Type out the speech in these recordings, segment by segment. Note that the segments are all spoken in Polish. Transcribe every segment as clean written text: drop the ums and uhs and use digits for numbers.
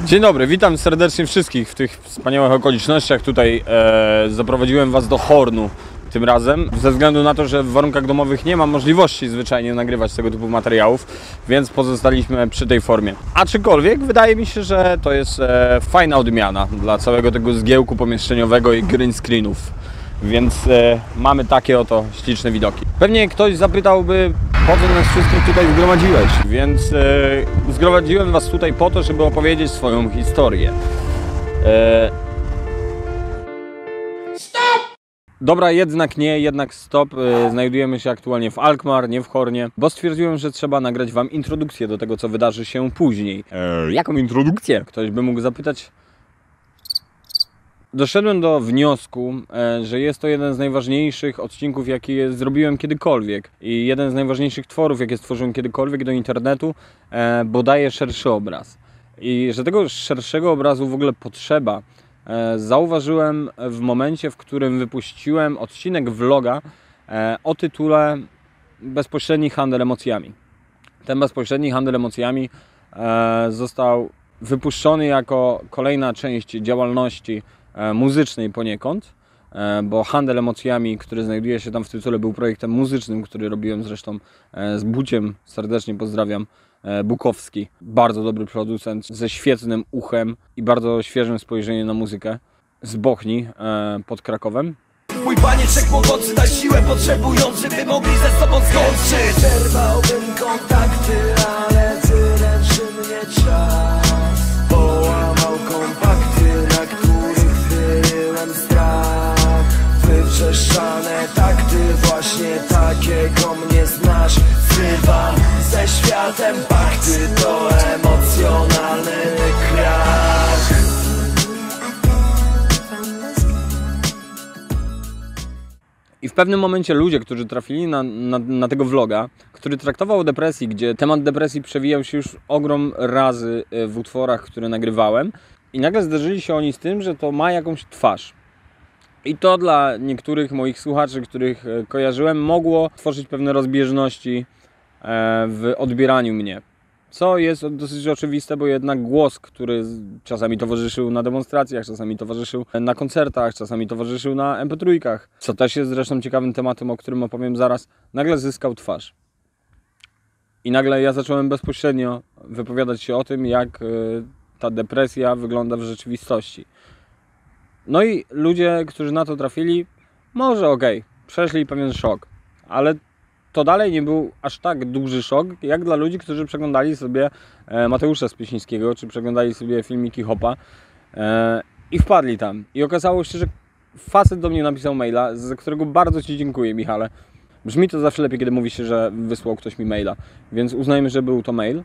Dzień dobry, witam serdecznie wszystkich w tych wspaniałych okolicznościach. Tutaj zaprowadziłem Was do Hornu tym razem, ze względu na to, że w warunkach domowych nie ma możliwości zwyczajnie nagrywać tego typu materiałów, więc pozostaliśmy przy tej formie. Aczkolwiek wydaje mi się, że to jest fajna odmiana dla całego tego zgiełku pomieszczeniowego i green screenów. Więc mamy takie oto śliczne widoki. Pewnie ktoś zapytałby, po co nas wszystkich tutaj zgromadziłeś? Więc zgromadziłem Was tutaj po to, żeby opowiedzieć swoją historię. Stop! Dobra, jednak stop. Znajdujemy się aktualnie w Alkmaar, nie w Hornie, bo stwierdziłem, że trzeba nagrać Wam introdukcję do tego, co wydarzy się później. Jaką introdukcję? Ktoś by mógł zapytać. Doszedłem do wniosku, że jest to jeden z najważniejszych odcinków, jakie zrobiłem kiedykolwiek i jeden z najważniejszych tworów, jakie stworzyłem kiedykolwiek do internetu, bo daje szerszy obraz. I że tego szerszego obrazu w ogóle potrzeba, zauważyłem w momencie, w którym wypuściłem odcinek vloga o tytule Bezpośredni handel emocjami. Ten bezpośredni handel emocjami został wypuszczony jako kolejna część działalności muzycznej poniekąd, bo handel emocjami, który znajduje się tam w tytule, był projektem muzycznym, który robiłem zresztą z Buciem, serdecznie pozdrawiam, Bukowski. Bardzo dobry producent, ze świetnym uchem i bardzo świeżym spojrzeniem na muzykę, z Bochni pod Krakowem. Mój panieczek mogący daj siłę potrzebujący, by mogli ze sobą skończyć. Zerwałbym kontakty, ale wyręczy mnie czas. Połamał kompakty, na których wyryłem strach. Wywrzeszczane takty, właśnie takiego mnie znasz. Zrywam ze światem pakty, to emocjonalny krach. I w pewnym momencie ludzie, którzy trafili na tego vloga, który traktował o depresji, gdzie temat depresji przewijał się już ogrom razy w utworach, które nagrywałem, i nagle zderzyli się oni z tym, że to ma jakąś twarz. I to dla niektórych moich słuchaczy, których kojarzyłem, mogło tworzyć pewne rozbieżności w odbieraniu mnie. Co jest dosyć oczywiste, bo jednak głos, który czasami towarzyszył na demonstracjach, czasami towarzyszył na koncertach, czasami towarzyszył na MP3, co też jest zresztą ciekawym tematem, o którym opowiem zaraz, nagle zyskał twarz. I nagle ja zacząłem bezpośrednio wypowiadać się o tym, jak ta depresja wygląda w rzeczywistości. No i ludzie, którzy na to trafili, może okej, przeszli pewien szok, ale to dalej nie był aż tak duży szok, jak dla ludzi, którzy przeglądali sobie Mateusza Spysińskiego, czy przeglądali sobie filmiki Hopa i wpadli tam. I okazało się, że facet do mnie napisał maila, za którego bardzo Ci dziękuję, Michale. Brzmi to zawsze lepiej, kiedy mówi się, że wysłał ktoś mi maila, więc uznajmy, że był to mail.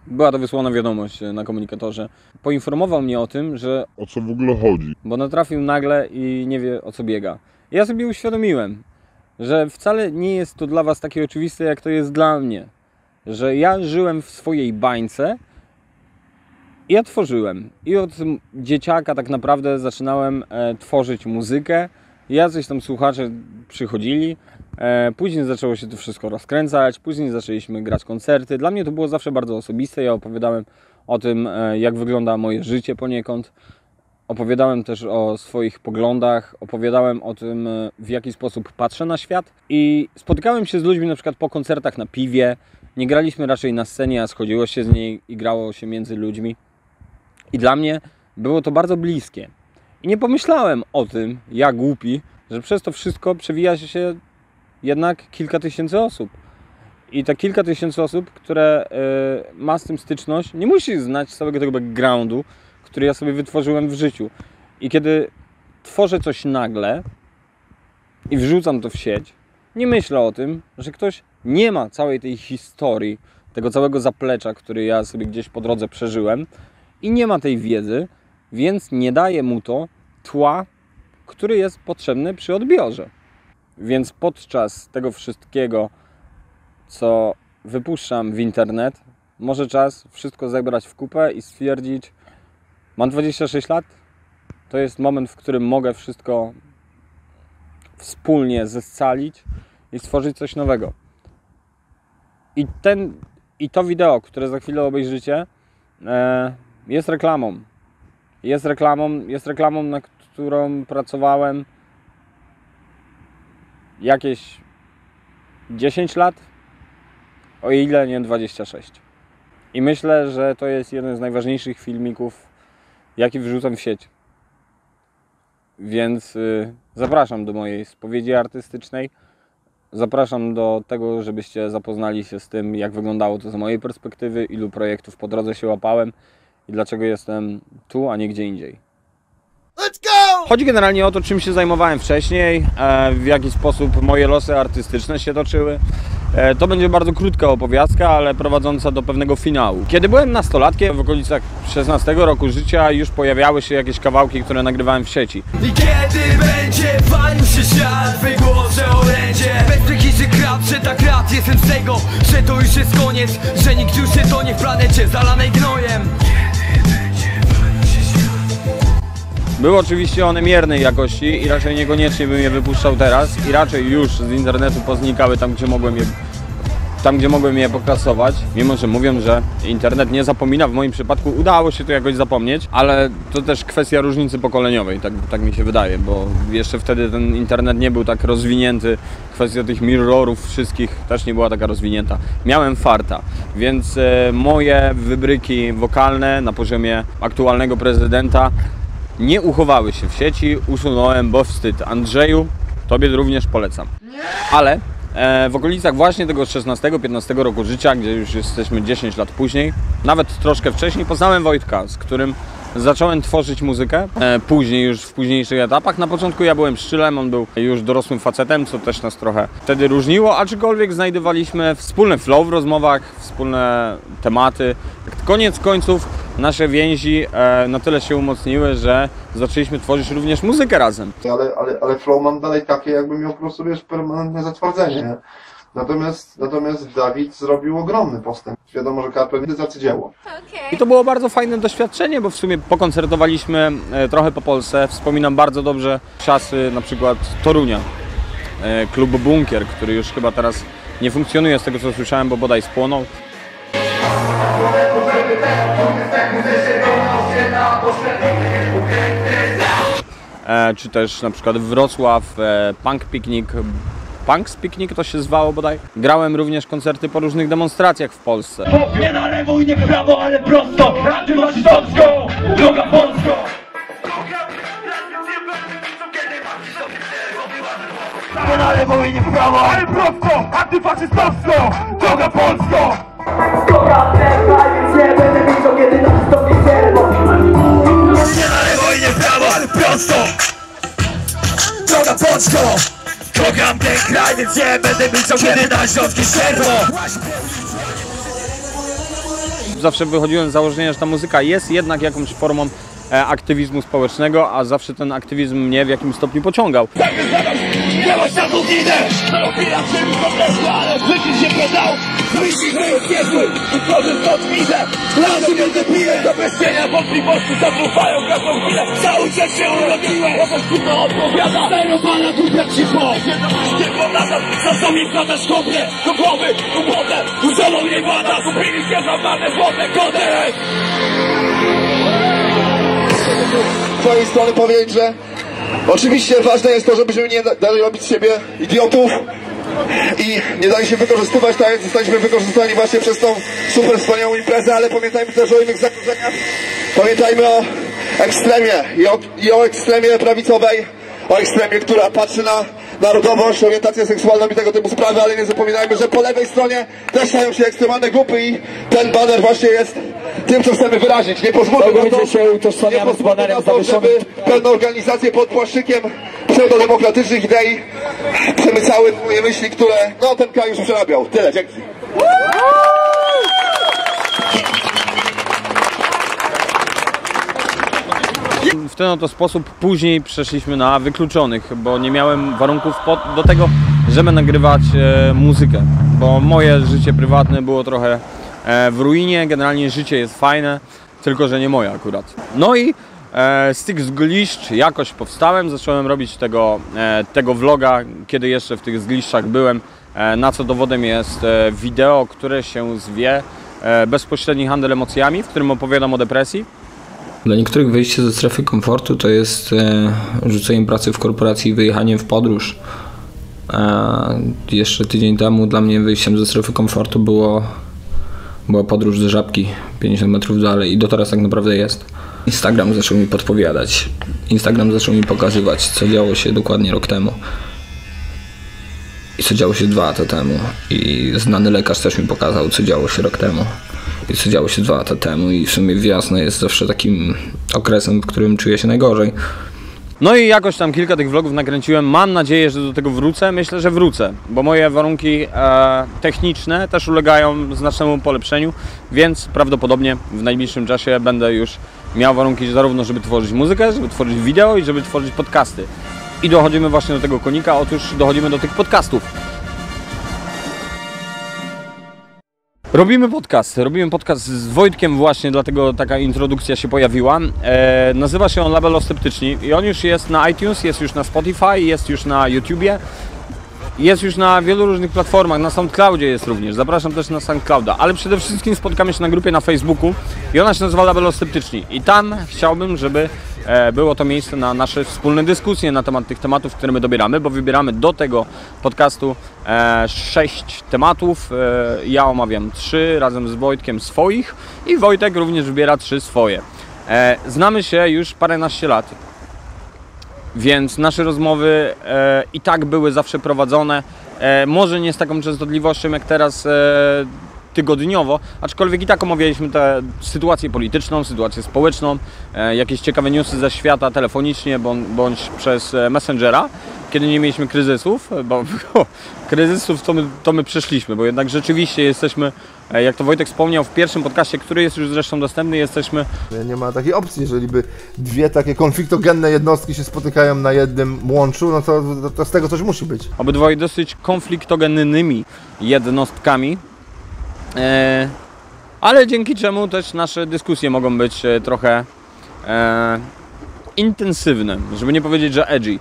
Była to wysłana wiadomość na komunikatorze. Poinformował mnie o tym, że O co w ogóle chodzi? bo natrafił nagle i nie wie, o co biega. Ja sobie uświadomiłem, że wcale nie jest to dla Was takie oczywiste, jak to jest dla mnie. Że ja żyłem w swojej bańce i ja tworzyłem. I od dzieciaka tak naprawdę zaczynałem tworzyć muzykę. Jacyś tam słuchacze przychodzili. Później zaczęło się to wszystko rozkręcać. Później zaczęliśmy grać koncerty. Dla mnie to było zawsze bardzo osobiste. Ja opowiadałem o tym, jak wygląda moje życie poniekąd. Opowiadałem też o swoich poglądach, opowiadałem o tym, w jaki sposób patrzę na świat i spotykałem się z ludźmi na przykład po koncertach na piwie. Nie graliśmy raczej na scenie, a schodziło się z niej i grało się między ludźmi. I dla mnie było to bardzo bliskie. I nie pomyślałem o tym, ja głupi, że przez to wszystko przewija się jednak kilka tysięcy osób. I te kilka tysięcy osób, które ma z tym styczność, nie musi znać całego tego backgroundu, który ja sobie wytworzyłem w życiu. I kiedy tworzę coś nagle i wrzucam to w sieć, nie myślę o tym, że ktoś nie ma całej tej historii, tego całego zaplecza, który ja sobie gdzieś po drodze przeżyłem i nie ma tej wiedzy, więc nie daje mu to tła, który jest potrzebny przy odbiorze. Więc podczas tego wszystkiego, co wypuszczam w internet, może czas wszystko zebrać w kupę i stwierdzić: mam 26 lat, to jest moment, w którym mogę wszystko wspólnie zescalić i stworzyć coś nowego. I to wideo, które za chwilę obejrzycie, jest reklamą. Jest reklamą, na którą pracowałem jakieś 10 lat, o ile nie 26. I myślę, że to jest jeden z najważniejszych filmików, jaki wrzucam w sieć. Więc zapraszam do mojej spowiedzi artystycznej. Zapraszam do tego, żebyście zapoznali się z tym, jak wyglądało to z mojej perspektywy, ilu projektów po drodze się łapałem i dlaczego jestem tu, a nie gdzie indziej. Let's go! Chodzi generalnie o to, czym się zajmowałem wcześniej, w jaki sposób moje losy artystyczne się toczyły. To będzie bardzo krótka opowiastka, ale prowadząca do pewnego finału. Kiedy byłem nastolatkiem, w okolicach 16 roku życia, już pojawiały się jakieś kawałki, które nagrywałem w sieci. I kiedy będzie walił się świat, wygłoszę orędzie. Bez psychicznych krat, że tak rad jestem z tego, że to już jest koniec, że nikt już nie tonie w planecie zalanej gnojem. Był oczywiście one miernej jakości i raczej niekoniecznie bym je wypuszczał teraz i raczej już z internetu poznikały tam, gdzie mogłem je pokrasować. Mimo że mówią, że internet nie zapomina, w moim przypadku udało się to jakoś zapomnieć, ale to też kwestia różnicy pokoleniowej, tak mi się wydaje, bo jeszcze wtedy ten internet nie był tak rozwinięty, kwestia tych mirrorów wszystkich też nie była taka rozwinięta. Miałem farta, więc moje wybryki wokalne na poziomie aktualnego prezydenta nie uchowały się w sieci, usunąłem, bo wstyd. Andrzeju, tobie również polecam. Ale w okolicach właśnie tego 16-15 roku życia, gdzie już jesteśmy 10 lat później, nawet troszkę wcześniej, poznałem Wojtka, z którym zacząłem tworzyć muzykę. Później, już w późniejszych etapach. Na początku ja byłem szczylem, on był już dorosłym facetem, co też nas trochę wtedy różniło, aczkolwiek znajdowaliśmy wspólny flow w rozmowach, wspólne tematy. Koniec końców nasze więzi na tyle się umocniły, że zaczęliśmy tworzyć również muzykę razem. Ale flow mam dalej takie, jakby miał po prostu, wiesz, permanentne zatwardzenie. Natomiast Dawid zrobił ogromny postęp. Wiadomo, że Carpe Diem arcydzieło. I to było bardzo fajne doświadczenie, bo w sumie pokoncertowaliśmy trochę po Polsce. Wspominam bardzo dobrze czasy na przykład Torunia, klub Bunkier, który już chyba teraz nie funkcjonuje z tego co słyszałem, bo bodaj spłonął. Czy też na przykład Wrocław, Punk Picnic, Punks Picnic to się zwało bodaj. Grałem również koncerty po różnych demonstracjach w Polsce. Nie na lewo i nie w prawo, ale prosto. Antymaszystowską, droga polską. Nie na lewo i nie w prawo, ale prosto. Antyfaszystowską, droga polską. Nie na lewo i nie w prawo, ale prosto. Droga polską. Kocham ten kraj, więc nie będę milczał, kiedy na środki czerwo. Zawsze wychodziłem z założenia, że ta muzyka jest jednak jakąś formą aktywizmu społecznego, a zawsze ten aktywizm mnie w jakimś stopniu pociągał. Nie masz na długinę, to chwila czym kompletna, ale wykryć się pedał. Myśli, że jest niezły, utworzył to widzę. Lato nie depiję, do bezpienia wątpliwości zatruwają każdą chwilę. Cały czas się urodziłem, jakaś trudno odpowiada. Zero pana tu jak się po. Nie pomagam, za co mi wkładasz kopie. Do głowy, do młode, użoną mnie wada. Kupili się za marne złote kodek. Z twojej strony powiedzieć, że oczywiście ważne jest to, żebyśmy nie dali robić z siebie idiotów i nie dali się wykorzystywać, tak jak zostaliśmy wykorzystani właśnie przez tą super wspaniałą imprezę, ale pamiętajmy też o innych zagrożeniach. Pamiętajmy o ekstremie i o ekstremie prawicowej, o ekstremie, która patrzy na narodowość, orientację seksualną i tego typu sprawy, ale nie zapominajmy, że po lewej stronie też stają się ekstremalne grupy i ten baner właśnie jest tym, co chcemy wyrazić. Nie pozwólmy na to, żeby pewne organizacje pod płaszczykiem pseudodemokratycznych idei przemycały moje myśli, które ten kraj już przerabiał. Tyle, dzięki. W ten oto sposób później przeszliśmy na Wykluczonych, bo nie miałem warunków do tego, żeby nagrywać muzykę, bo moje życie prywatne było trochę w ruinie, generalnie życie jest fajne, tylko że nie moje akurat. No i z tych zgliszcz jakoś powstałem, zacząłem robić tego vloga, kiedy jeszcze w tych zgliszczach byłem, na co dowodem jest wideo, które się zwie bezpośredni handel emocjami, w którym opowiadam o depresji. Dla niektórych wyjście ze strefy komfortu to jest rzucenie pracy w korporacji i wyjechanie w podróż. Jeszcze tydzień temu dla mnie wyjściem ze strefy komfortu była podróż do Żabki 50 metrów dalej i do teraz tak naprawdę jest. Instagram zaczął mi podpowiadać. Instagram zaczął mi pokazywać, co działo się dokładnie rok temu. I co działo się 2 lata temu. I znany lekarz też mi pokazał, co działo się rok temu. I co działo się 2 lata temu. I w sumie wiosna jest zawsze takim okresem, w którym czuję się najgorzej. No i jakoś tam kilka tych vlogów nakręciłem. Mam nadzieję, że do tego wrócę. Myślę, że wrócę, bo moje warunki techniczne też ulegają znacznemu polepszeniu, więc prawdopodobnie w najbliższym czasie będę już miał warunki zarówno, żeby tworzyć muzykę, żeby tworzyć wideo i żeby tworzyć podcasty. I dochodzimy właśnie do tego konika. Otóż dochodzimy do tych podcastów. Robimy podcast z Wojtkiem właśnie, dlatego taka introdukcja się pojawiła. Nazywa się on Labelosceptyczni i on już jest na iTunes, jest już na Spotify, jest już na YouTubie, jest już na wielu różnych platformach, na SoundCloudzie jest również. Zapraszam też na SoundClouda, ale przede wszystkim spotkamy się na grupie na Facebooku i ona się nazywa Labelosceptyczni i tam chciałbym, żeby było to miejsce na nasze wspólne dyskusje na temat tych tematów, które my dobieramy, bo wybieramy do tego podcastu 6 tematów. Ja omawiam 3 razem z Wojtkiem swoich i Wojtek również wybiera 3 swoje. Znamy się już paręnaście lat, więc nasze rozmowy i tak były zawsze prowadzone, może nie z taką częstotliwością jak teraz tygodniowo, aczkolwiek i tak omawialiśmy tę sytuację polityczną, sytuację społeczną, jakieś ciekawe newsy ze świata telefonicznie bądź przez Messengera, kiedy nie mieliśmy kryzysów, bo kryzysów to my przeszliśmy, bo jednak rzeczywiście jesteśmy, jak to Wojtek wspomniał w pierwszym podcaście, który jest już zresztą dostępny, jesteśmy... Nie ma takiej opcji, jeżeli by 2 takie konfliktogenne jednostki się spotykają na jednym łączu, no to z tego coś musi być. Obydwoje dosyć konfliktogennymi jednostkami, ale dzięki czemu też nasze dyskusje mogą być trochę intensywne, żeby nie powiedzieć, że edgy.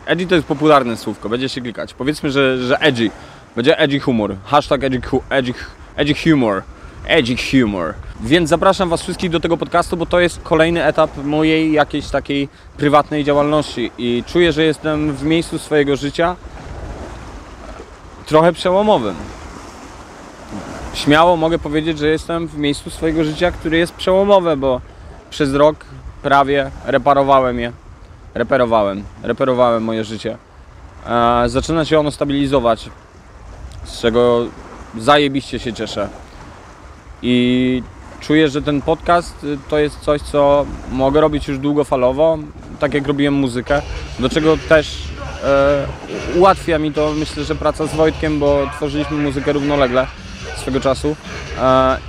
Edgy to jest popularne słówko, będzie się klikać. Powiedzmy, że edgy. Będzie edgy humor. Hashtag edgy humor. Edgy humor. Więc zapraszam Was wszystkich do tego podcastu, bo to jest kolejny etap mojej jakiejś takiej prywatnej działalności i czuję, że jestem w miejscu swojego życia trochę przełomowym. Śmiało mogę powiedzieć, że jestem w miejscu swojego życia, które jest przełomowe, bo przez rok prawie reperowałem moje życie. Zaczyna się ono stabilizować, z czego zajebiście się cieszę. I czuję, że ten podcast to jest coś, co mogę robić już długofalowo, tak jak robiłem muzykę, do czego też ułatwia mi to, myślę, że praca z Wojtkiem, bo tworzyliśmy muzykę równolegle swego czasu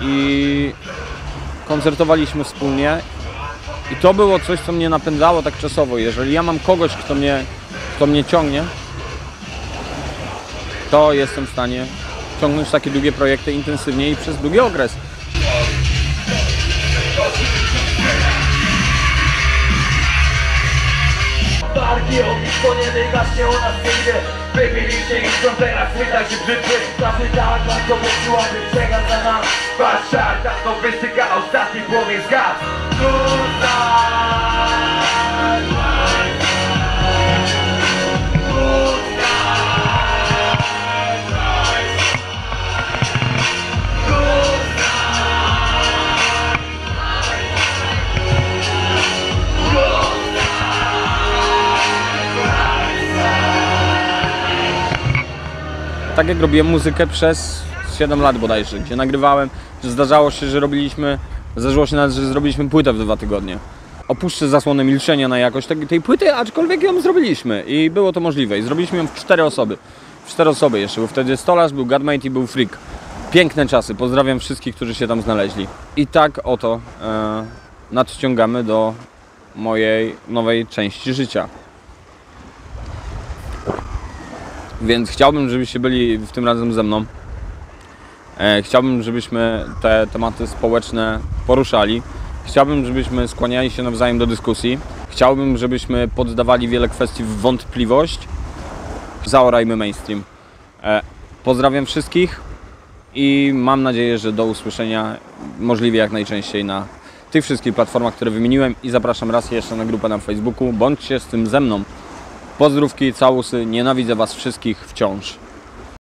i koncertowaliśmy wspólnie i to było coś, co mnie napędzało tak czasowo. Jeżeli ja mam kogoś, kto mnie ciągnie, to jestem w stanie ciągnąć takie długie projekty intensywnie i przez długi okres. Barki ognisko nie wygaśnie u nas nigdy. Wybiliście ich są teraz chwytać się brzytwy. Zawsze tak bardzo wysyłaby przegląd za nas. Patrz jak tam to wysyka, ostatni płomień zgasł. Tak jak robiłem muzykę przez 7 lat bodajże, gdzie nagrywałem, że zdarzało się nawet, że zrobiliśmy płytę w 2 tygodnie. Opuszczę zasłonę milczenia na jakość tej płyty, aczkolwiek ją zrobiliśmy i było to możliwe. I zrobiliśmy ją w 4 osoby. W 4 osoby jeszcze, był wtedy Stolarz, był Godmate i był Freak. Piękne czasy, pozdrawiam wszystkich, którzy się tam znaleźli. I tak oto nadciągamy do mojej nowej części życia. Więc chciałbym, żebyście byli w tym razem ze mną. Chciałbym, żebyśmy te tematy społeczne poruszali. Chciałbym, żebyśmy skłaniali się nawzajem do dyskusji. Chciałbym, żebyśmy poddawali wiele kwestii w wątpliwość. Zaorajmy mainstream. Pozdrawiam wszystkich i mam nadzieję, że do usłyszenia możliwie jak najczęściej na tych wszystkich platformach, które wymieniłem i zapraszam raz jeszcze na grupę na Facebooku. Bądźcie z tym ze mną. Pozdrówki, całusy, nienawidzę Was wszystkich wciąż.